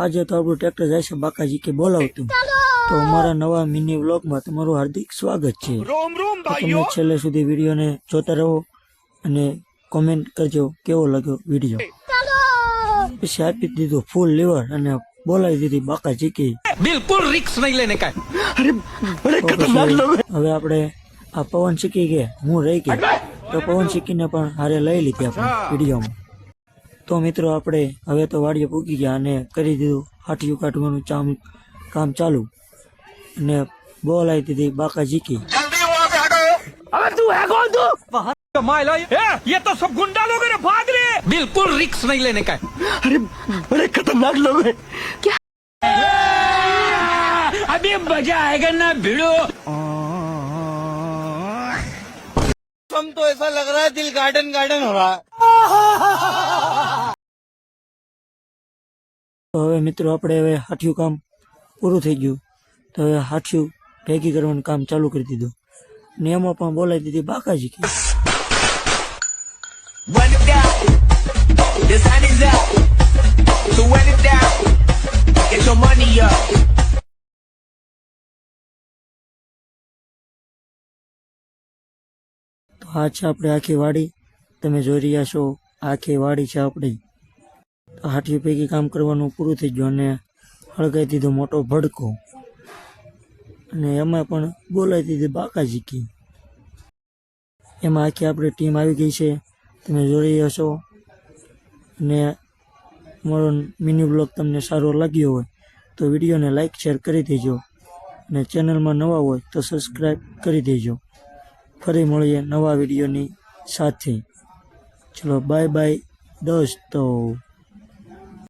આજે તો આપણું ટ્રેક્ટર જાય છે બાકાજી કે બોલાવતું. તો અમારા નવા મિની વ્લોગમાં તમારું હાર્દિક સ્વાગત છે. તો તમે છેલ્લે સુધી વિડીયોને જોતા રહો અને કોમેન્ટ કરજો કેવો લાગ્યો વિડીયો. પછી આપી દીધું ફૂલ લીવર અને બોલાવી દીધી બાકાજી કે બિલકુલ રિસ્ક નહીં લેને કા. હવે આપણે આ પવન શીખી ગયા, હું રહી ગઈ તો પવન શીખીને પણ હારે લઈ લીધી આપણે વિડીયોમાં. તો મિત્રો આપણે હવે તો વાડીએ પૂકી ગયા અને કરી દીધું હાટિયું કાઢવાનું કામ ચાલુ અને બોલાવી દીધી બાકાજી કી. अबे तू है कौन तू? माइला ये तो सब गुंडा लोग हैं, भाग रहे. बिल्कुल रिस्क नहीं लेने का. अरे बड़े खतरनाक लोग हैं. क्या? अभी मजा आएगा ना भिड़ो. हम तो ऐसा लग रहा है दिल गार्डन गार्डन हो रहा है. તો હવે મિત્રો આપણે હવે હાટિયું કામ પૂરું થઈ ગયું. તો હવે હાટિયું ભેગી કરવાનું કામ ચાલુ કરી દીધું ને એમાં પણ બોલાવી દીધી બાકાજી કી. તો આ છે આપણે આખી વાડી, તમે જોઈ રહ્યા છો આખી વાડી છે આપણી. તો હાટિયું ભેગી કામ કરવાનું પૂરું થઈ ગયું અને હળગાવી દીધો મોટો ભડકો અને એમાં પણ બોલાવી દીધી બાકાજી કી. એમાં આખી આપણી ટીમ આવી ગઈ છે, તમે જોઈ રહ્યા છો. અને મારો મિની બ્લોગ તમને સારો લાગ્યો હોય તો વિડીયોને લાઈક શેર કરી દેજો અને ચેનલમાં નવા હોય તો સબસ્ક્રાઈબ કરી દેજો. ફરી મળીએ નવા વિડીયોની સાથે. ચલો બાય બાય દોસ્તો.